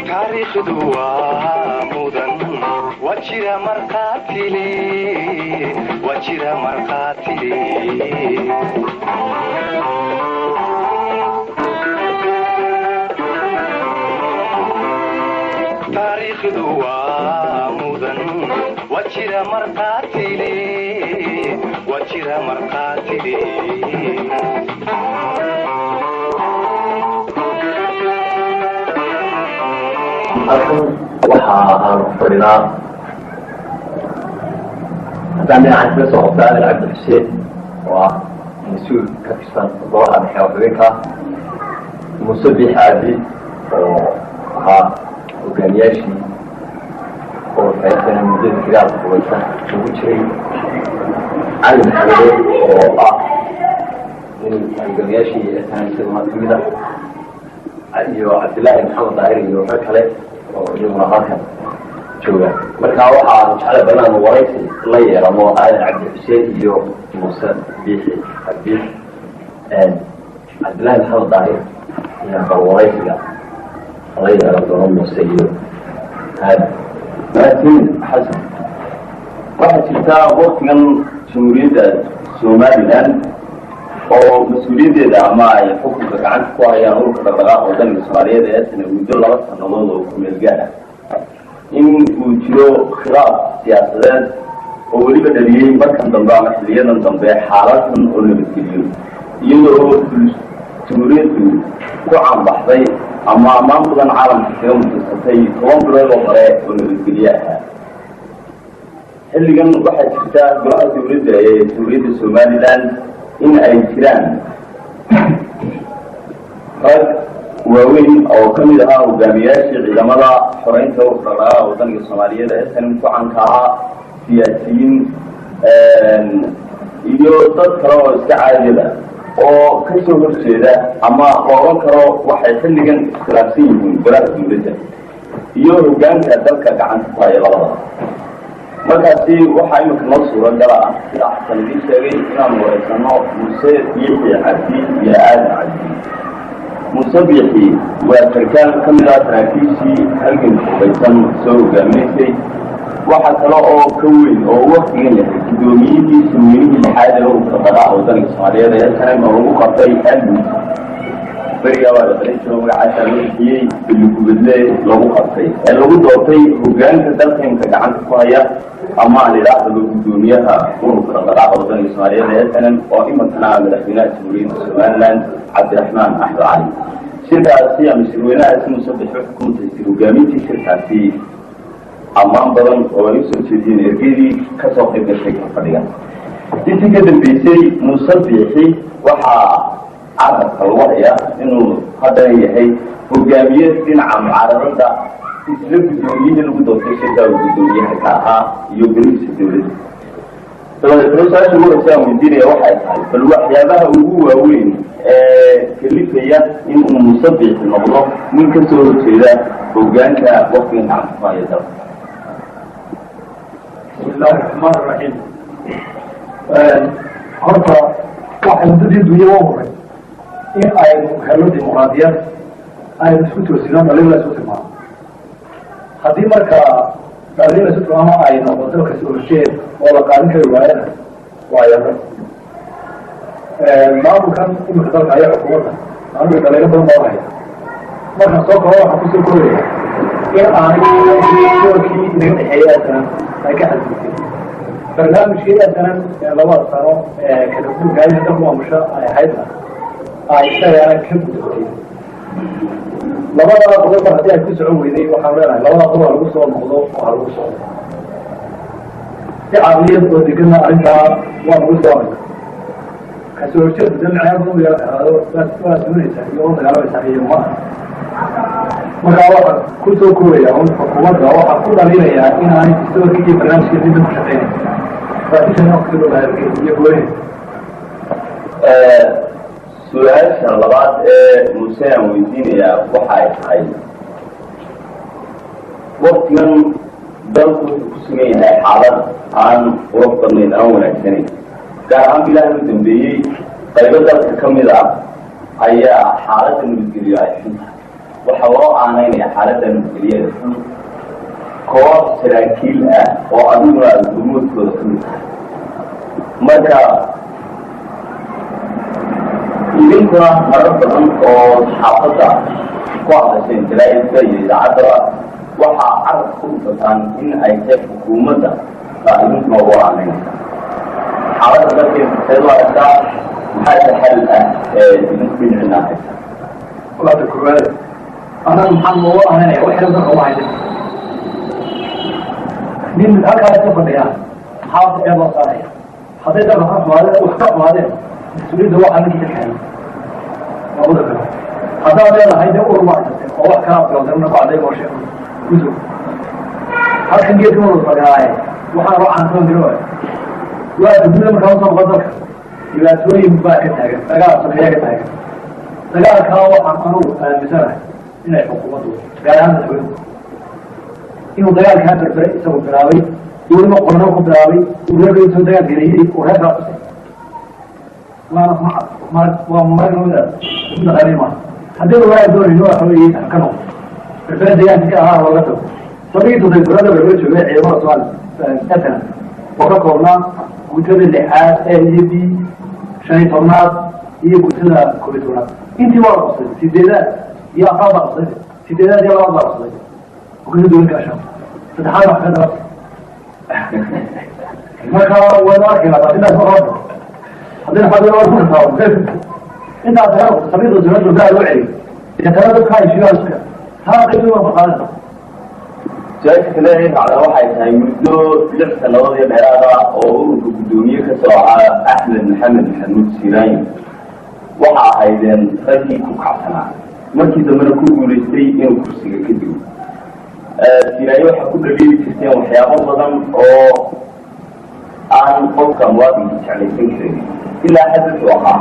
تاريخ دوا مدن وجرى مرقاتلي وجرى مرقاتلي تاريخ دوا مدن وجرى مرقاتلي وجرى مرقاتلي waxaa fadhinaa haddaan dhinaca kala soo qabta aadan cabdi xuseen oo ah mas-uul ka tirsan golaha dhexe haweenka muuse biix caadi oo ahaa hogaamiyaashii oo muddada khilaafka hubaysan ugu jiray cali maxamed oo ah hogaamiyaashii isaguna kamid ah iyo cabdillaahi maxamed daahir iyo rag kale oo iyaguna halkan jooga marka waxaa jecla banaan waraysi la yeelamo aadan cabdi xuseen iyo muuse biixi cabdi cabdillaahi maxamed daahir iyo bal waraysiga la yeelan doono muuse iyo aadan laakiin xasan waxaa jirtaa waqtigan jamhuuriyadda somaliland oo mas-uuliyaddeeda ama ay xukunka gacanta ku hayaan ururka dhaqdhaqaaqa waddanka soomaaliyeed ee sana muddo 2 sannadood oo ku meel gaar ah in uu jiro khilaaf siyaasadeed oo weliba dhaliyey markan dambe ama xiliyadan dambe xaaladan oo nabadgeliyo iyadoo jamhuuriyaddu ku caanbaxday ama ammaan badan caalamka kaga mutaysatay 10 bilood oo hore oo nabadgelye ahaa xilligan waxaa jirta golaha dowladda ee jamhuuriyadda somaliland in ay jiraan rag waaweyn oo ka mid ahaa hogaamiyaashii ciidamada xoreynta ururka dhaqdhaqaaqa waddanka soomaaliyeed ee sanin ku canka ahaa siyaasiyiin iyo dad kale oo iska caadiyada oo ka soo horjeeda ama la oran karo waxay xilligan iskhilaafsan yihiin golaha dowladda iyo hogaanka dalka gacanta ku haya labada markaasi waxaa imika noo suuragala ah sida xasan idin sheegay inaan wareysano muuse biixi cabdi iyo aadan cabdi muuse biixi waa sarkaal ka mid ah saraakiishii halgan hubaysan soo hogaaminaysay waxa kale oo ka weyn oo waqtigan yahay gudoomiyihii samweynihii lixaad ee ururka dhaqdhaqaaqa waddanka soomaaliyeed ee sanam oo lagu qabtay almis beriga waa la qarin jiro magacaasa loo bixiyey bilugubadle lagu qabtay ee lagu doortay hogaanka dalka imka gacanta ku haya ama aan idhaahdo gudoomiyaha ururka dhaqdhaqaaqa waddanka soomaaliyeed ee sanam oo iminkana madaxweynaha jamhuuriyadda somaliland cabdiraxmaan axmed cali shirkaasi ama shirweynahaasi muuse biixi xukuumaysay hogaamintii shirkaasi ammaan badan oo ay usoo jeediyeen ergeydii kasoo qayb gashay fadhiga intii ka dambeysay muuse biixi waxaa carabka lagu haya inuu haddana yahay hogaamiye dhinaca mucaaradada isla gudoomiyihii lagu doortay shirkaa uu gudoomiyaha ka ahaa iyo golihiisa dowladda dabadeetna su-aasha ugu horeysa aan weydiinaya waxay tahay bal waxyaabaha ugu waaweyn ee kalifaya in uu muuse biixi noqdo nin ka soo horjeeda hogaanka waqtigan gacanta ku haya dalka bismillahi raxmaan raxiim horta waxa muddadii dunya waa horay in aynu helo dimuqraadiyad aynu isku toosino dhalin la isu tilmaamo haddii marka dhalin la isu tilmaamo ay noqoto dalka soo horjeed oo la qaadin kari waayana waa yaro maamulkan imika dalka ayaa xukuumadda aniga dhaliilo badan baa haya markaan soo kalo waxaan kusoo koraya in aanay doorkii inaga dhexeeya asanan ay ka xadgudbeen barnaamijkii asanan 2 sano kala guurgaayada dalku maamusho ay ahaydna isagana ka gudubtay labada qodob haddii ay ku socon weyday waxaan leenahay labada qodob lagu soo noqdo waxaa lagu socdo si caqliyad oo degana arrintaa waa lagu soo arka kasoo horjeeda damicaaado waa samanaysaa iyo oo dagaalamaysaa iyo ma markaa waxaa ku soo koobaya un xukuumadda waxaa ku dhalinayaa inaanay dastoorkii iyo barnaamijkii midda ku shaqeynay faafishan waqti loo lahaargey iyo gooni su-aasha labaad ee muuse aan weydiinayaa waxa ay tahay waqtigan dalku wuxuu ku sugan yahay xaalad aan qurux badnayn aan wanaagsanayn gaar ahaan bilaha u dambeeyey qaybo dalka ka mid ah ayaa xaaladda nabadgeliyo ay xun tahay وحوار عنين حالة المثلية كواب سراكيل وأدونا الجمود كل مركا idinkuna marar badan oo xaafada ku hadasheen jalaayadka iyo idaacadda waxaa carab ku bataan in ay tahay xukuumadda idinkuna ugu aaneen xaaladda darteed seed u aragtaa maxaa xal ah idinku dhinacinahay walaada koowaad anaa maxaan ugu aanenaya wax yar dadka uma haynin nin halkaas ka fadhiya xaafad ee loo saaraya hadday dadka ka xumaadeen wax ka xumaadeen mas-uuliyadda waxaa ninkii ka kaxeeyey haddaad leedahay dee urmaasate oo wax kalaa filowdana bacday oo sheeg gudub halkan geedka wada fadhiyaaye waxaan loo caansan jiro waa dugmada markaa usoo noqon dalka dhibaatooyin baa ka taagan dagaal sameeyaa ka taagan dagaalkaa waxaan anugu aaminsanahay inay xukuumaddu gaar ahaan madaxweynuhu inuu dagaalkaa berberay isagu bilaabay weliba qorno ku bilaabay uu reerkiisoo dagaal geliyey uu reerkaa tusay waa maragooda udaqanima haddii waa doonayno waxa weeye ka noqo berbera deegaanka ka ahaa looga tago sabigii tuday burada berbera joogay ciidamada Soomaali asana oo ka koobnaa guutada lixaad iyo b 15aad iyo guutada 11aad intii waa qosay sideedaad iyo afraad qosay sideedaad iyo labaad qosay oo ka doon gaasho saddexaad wax ka daba marka waa arkay la baadina soo haddii xadii loo ku taabo inta aad sabiido jannada daa loo celiyo inta ka hayshiyaaska taa qeyb ma faqaana jaayka kale على waxay tahay muddo 6 sanadood iyo dheeraad ah oo uu gudoomiye ka soo ahaa Ahmed Maxamed Xanuud Siraayi waxa ahaydeen ragii ku kacsanaa markii dambena ku guuleystay inuu kursiga ka digo Siraayi waxa ku dhaliili jirtay waxyaabo badan oo aan qofka muwaadinka jeclaysan karin ilaa xadad waxa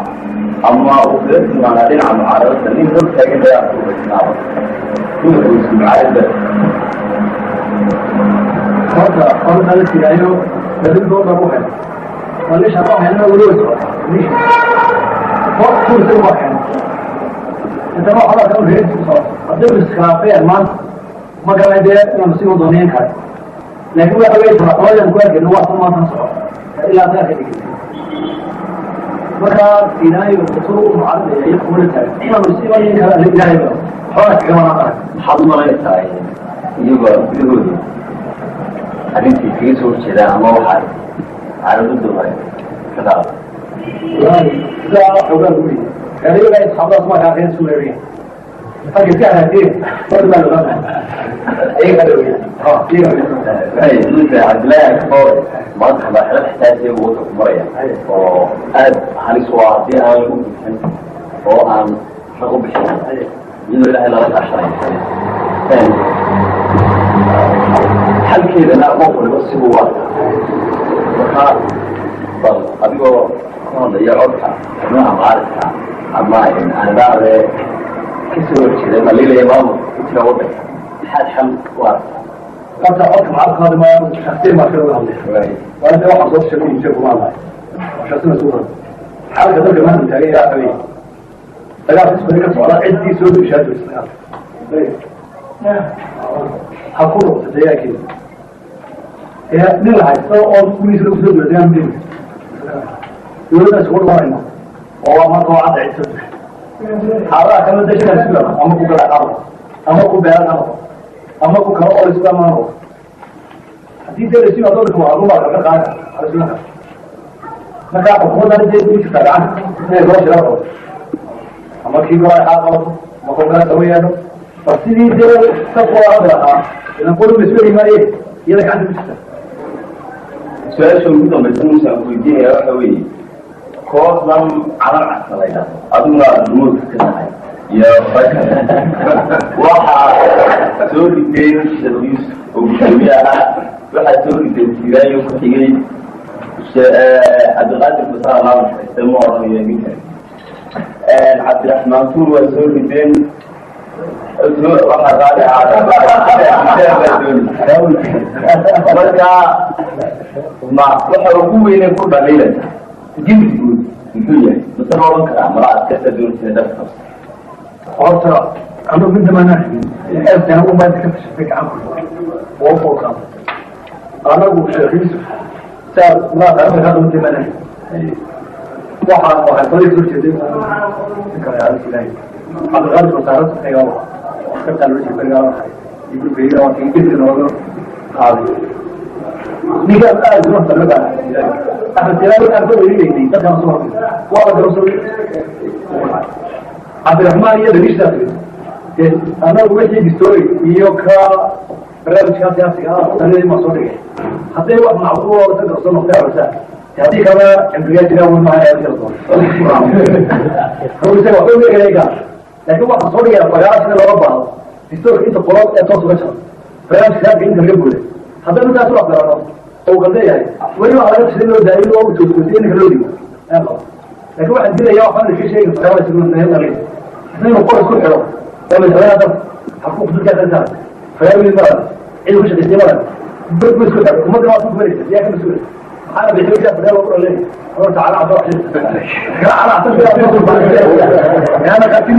ama uu fiirsanaa dhinaca mucaaradada nin hor taagan ayaa ku fiirsanaa inuu isku mucaarada هذا قال هذا السيايو بدل دور روحه وليش روح هنا ولوس ليش فوق كل شيء واحد انت ما خلاص تقول هيك صار قدام السكرافيه المان ما قال لي انا مسيو ضنين كاي لكن هو قال لي ترى كويس انه وقت ما تنصر الا ذاك marka inay soo mucaarad ay xukuumadda inaan musiibay kala leeyahay xoolaha kama qara xadmalaysaa iyagoo arrintii kaga soo jeeda ama waxaa caaladu dumay kadaa لا حوار قوي يعني لا يتحضر ما كان غير سوريا فجأة كان هذه برضه ما لغة إيه قالوا إيه أنت عدلاء كفار ما تحضر حلال حتى وقت مريا أد هني سواء دي أنا أو أنا شغل بشيء يقول لا إلا رجع شيء ثاني حل كذا لا مفهوم بس هو طب أبيه هذا يعودها ما عارفها أما إن أنا بعد كسر كذا ما ليه ما يتعود حد حم وارث قد أقطع معك هذا ما شخصيا ما شاء الله وأنا ده واحد صوت شكل شكل ما الله شخصيا صورة حاجة ده كمان أنت إيه يا أبي لا تسمع لك سؤال عندي سؤال بشهادة الإسلام حقوق زي كده يا نلعب أو كل شيء بسبب الدين دين يقول لك شغل وين هو ما هو عاد عيسى هذا كمان ده شيء اسمه أما كوكا الأرض أما كوكا الأرض أما كوكا أول إسلام ما هو حديث الرسول أقول لكم أقول لك قاعد على سنة ما كان أقول لك ده مش كلام ده روش رأوا أما كي قال حاضر ما كوكا سوي هذا بس دي ده تقوى هذا نقول مسؤول ما إيه يلك عنده مشكلة سؤال شو بدهم يسمون سأقولين يا أخوي كوزم على العسلية أدنى الموت كناي يا فكر واحد سوري دين شدويس وبشويها واحد سوري دين سيراي وكتيجي عبد القادر بصار الله يسموه يمين عبد الرحمن طول وسوري دين واحد غالي على ما وحرقوه إنه كل بليلة جيب الدنيا مثل ما بنكر عمرات كسر دون سنة أرثرة أنا من زمان نحن الحين هو ما يتكفش فيك عنه وفوق خمس أنا وشيخ يوسف صار ما تعرف هذا من زمان نحن واحد طريق زوجتي ذكر يا السلام هذا غالب وصارت في يوم كنت أنا وجهي برجع يقول في يوم يمكن إنه هذا نيجي الآن نروح بلغة أخذ تلاقي أقول لي تفهم صوره والله رسول عبد الرحمن يد ليش داخل أنا أقول لك دستوري يوكا برنامج سياسي أنا ما صدق حتى وقت معروض تقدر تصنع فيها رسالة يعني كذا إمكانيات جاوا معي يا رجال هو يسوي كل شيء قال لكن وقت صدق يا فجأة كذا ربع دستوري أنت قرأت أتصل بشر برنامج سياسي أنت اللي هذا من أسرع برنامج أو قضية يعني وين على نفس اللي دايره وتوزيع كلودي لكن واحد كده يقف في شيء فقال يقول إنه يلا ليه اثنين وقول كل حلو ومن هذا حقوق ذلك الإنسان فيعمل المرض إذا مش الاستمرار بس كده وما ده واقف مريض يا كم مسؤول أنا بيجي كده بدل أقول ليه أقول تعالى على ضغط على عطل كده أنا قاعدين